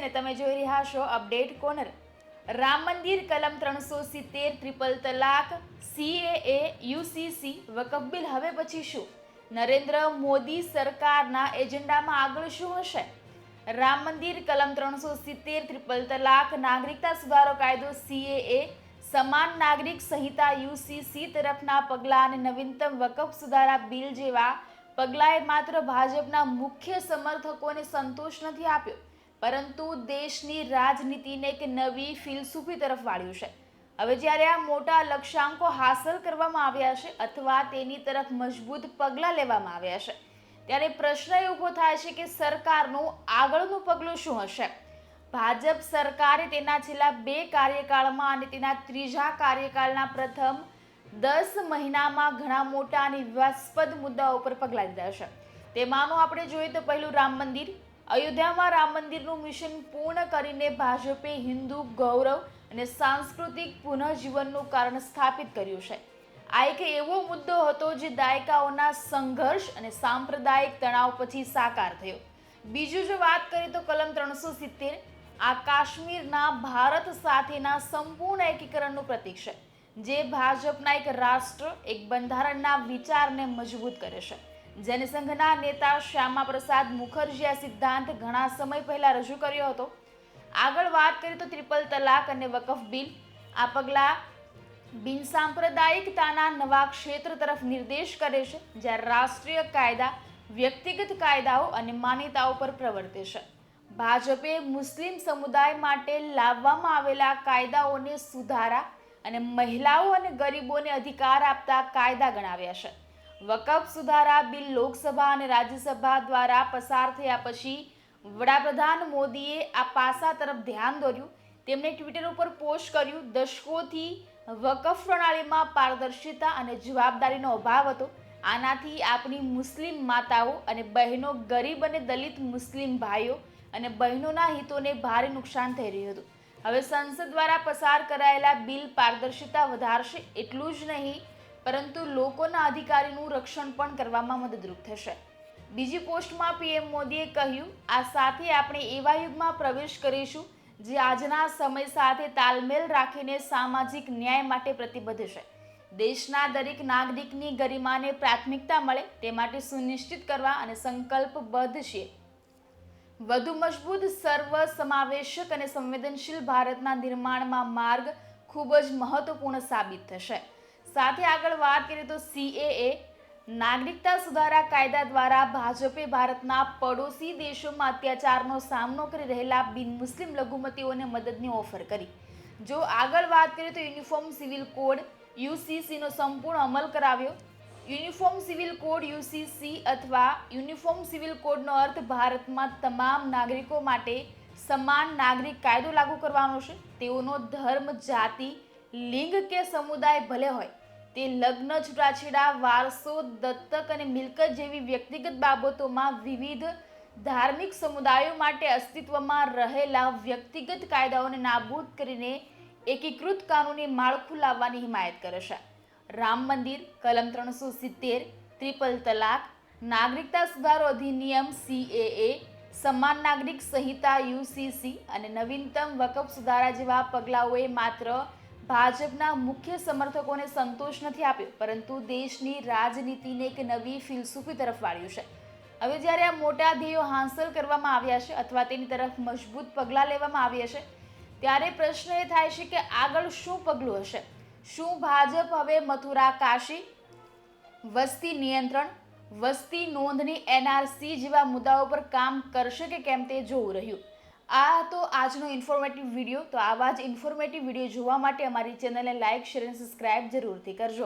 અને તમે જોઈ રહ્યા છો અપડેટ કોર્નર। રામ મંદિર, કલમ 370, ટ્રિપલ તલાક, CAA, UCC, વકફ બિલ, હવે પછી શું? નરેન્દ્ર મોદી સરકારના એજન્ડામાં આગળ શું હશે? રામ મંદિર, કલમ 370, ટ્રિપલ તલાક, નાગરિકતા સુધારો કાયદો CAA, સમાન નાગરિક સંહિતા UCC તરફના પગલાં અને નવીનતમ વકફ સુધારા બિલ જેવા પગલાંએ માત્ર ભાજપના મુખ્ય સમર્થકોને સંતોષ નથી આપ્યો, પરંતુ દેશની રાજનીતિને એક નવી ફિલસૂફી તરફ વાળ્યું છે। હવે જ્યારે આ મોટા લક્ષ્યાંકો હાંસલ કરવામાં આવ્યા છે અથવા તેની તરફ મજબૂત પગલાં લેવામાં આવ્યા છે, ત્યારે પ્રશ્ન એ ઊભો થાય છે કે સરકારનું આગળનું પગલું શું હશે? ભાજપ સરકારે તેના છેલ્લા 2 કાર્યકાળમાં અને તેના ત્રીજા કાર્યકાળના પ્રથમ 10 મહિનામાં ઘણા મોટા અને વિવાદાસ્પદ મુદ્દાઓ પર પગલાં લીધા છે। તેમાંનું આપણે જોઈએ તો પહેલું રામ મંદિર। અયોધ્યામાં રામ મંદિરનું મિશન પૂર્ણ કરીને ભાજપે હિન્દુ ગૌરવ અને સાંસ્કૃતિક પુનઃજીવનનું કારણ સ્થાપિત કર્યું છે। આ એક એવો મુદ્દો હતો જે દાયકાઓના સંઘર્ષ અને સાંપ્રદાયિક તણાવ પછી સાકાર થયો। બીજું જો વાત કરીએ તો કલમ 370, આ કાશ્મીરના ભારત સાથેના સંપૂર્ણ એકીકરણનું પ્રતીક છે, જે ભાજપના એક રાષ્ટ્ર, એક બંધારણના વિચારને મજબૂત કરે છે। જનસંઘના નેતા શ્યામા પ્રસાદ મુખર્જીએ આ સિદ્ધાંત ઘણા સમય પહેલા રજૂ કર્યો હતો। આગળ વાત કરીએ તો ટ્રિપલ તલાક અને વકફ બિલ। આ પગલાં બિનસાંપ્રદાયિકતાના નવા ક્ષેત્ર તરફ નિર્દેશ કરે છે, જ્યાં રાષ્ટ્રીય કાયદા વ્યક્તિગત કાયદાઓ અને માન્યતાઓ પર પ્રવર્તે છે। ભાજપે મુસ્લિમ સમુદાય માટે લાવવામાં આવેલા કાયદાઓને સુધારા અને મહિલાઓ અને ગરીબોને અધિકાર આપતા કાયદા ગણાવ્યા છે। વકફ સુધારા બિલ લોકસભા અને રાજ્યસભા દ્વારા પસાર થયા પછી વડાપ્રધાન મોદીએ આ પાસા તરફ ધ્યાન દોર્યું। તેમણે ટ્વિટર ઉપર પોસ્ટ કર્યું, દશકોથી વકફ પ્રણાલીમાં પારદર્શિતા અને જવાબદારીનો અભાવ હતો। આનાથી આપણી મુસ્લિમ માતાઓ અને બહેનો, ગરીબ અને દલિત મુસ્લિમ ભાઈઓ અને બહેનોના હિતોને ભારે નુકસાન થઈ રહ્યું હતું। હવે સંસદ દ્વારા પસાર કરાયેલા બિલ પારદર્શિતા વધારશે એટલું જ નહીં, પરંતુ લોકોના અધિકારીનું રક્ષણ પણ કરવામાં મદદરૂપ થશે। બીજી પોસ્ટમાં PM મોદીએ કહ્યું, આ સાથે આપણે એવા યુગમાં પ્રવેશ કરીશું જે આજના સમય સાથે તાલમેલ રાખીને સામાજિક ન્યાય માટે પ્રતિબદ્ધ છે। દેશના દરેક નાગરિકની ગરિમાને પ્રાથમિકતા મળે તે માટે સુનિશ્ચિત કરવા અને સંકલ્પબદ્ધ છીએ। વધુ મજબૂત, સર્વસમાવેશક અને સંવેદનશીલ ભારતના નિર્માણમાં માર્ગ ખૂબ જ મહત્વપૂર્ણ સાબિત થશે। સાથે આગળ વાત કરીએ તો CAA, નાગરિકતા સુધારા કાયદા દ્વારા ભાજપે ભારતના પડોશી દેશોમાં અત્યાચારનો સામનો કરી રહેલા બિનમુસ્લિમ લઘુમતીઓને મદદની ઓફર કરી। જો આગળ વાત કરીએ તો યુનિફોર્મ સિવિલ કોડ UCC નો સંપૂર્ણ અમલ કરાવ્યો। યુનિફોર્મ સિવિલ કોડ UCC અથવા યુનિફોર્મ સિવિલ કોડનો અર્થ ભારતમાં તમામ નાગરિકો માટે સમાન નાગરિક કાયદો લાગુ કરવાનો છે। તેઓનો ધર્મ, જાતિ, લિંગ કે સમુદાય ભલે હોય, તે લગ્ન, છૂટાછેડા, વારસો, દત્તક અને મિલકત જેવી વ્યક્તિગત બાબતોમાં વિવિધ ધાર્મિક સમુદાયો માટે અસ્તિત્વમાં રહેલા વ્યક્તિગત કાયદાઓને નાબૂદ કરીને એકીકૃત કાનૂની માળખું લાવવાની હિમાયત કરે છે। રામ મંદિર, કલમ 370, ટ્રિપલ તલાક, નાગરિકતા સુધારો અધિનિયમ CAA, સમાન નાગરિક સંહિતા UCC અને નવીનતમ વકફ સુધારા જેવા પગલાઓએ માત્ર ભાજપના મુખ્ય સમર્થકોને સંતોષ નથી આપ્યો, પરંતુ દેશની રાજનીતિને એક નવી ફિલસૂફી તરફ વાળ્યું છે। હવે જ્યારે આ મોટા ધ્યેયો હાંસલ કરવામાં આવ્યા છે અથવા તેની તરફ મજબૂત પગલાં લેવામાં આવ્યા છે, ત્યારે પ્રશ્ન એ થાય છે કે આગળ શું પગલું હશે? શું ભાજપ હવે મથુરા કાશી, વસ્તી નિયંત્રણ, વસ્તી નોંધણી, NRC જેવા મુદ્દાઓ પર કામ કરશે કે કેમ તે જોવું રહ્યું। આ હતો આજનો ઇન્ફોર્મેટિવ વિડીયો। તો આવા જ ઇન્ફોર્મેટિવ વિડીયો જોવા માટે અમારી ચેનલને લાઇક, શેર અને સબસ્ક્રાઇબ જરૂરથી કરજો।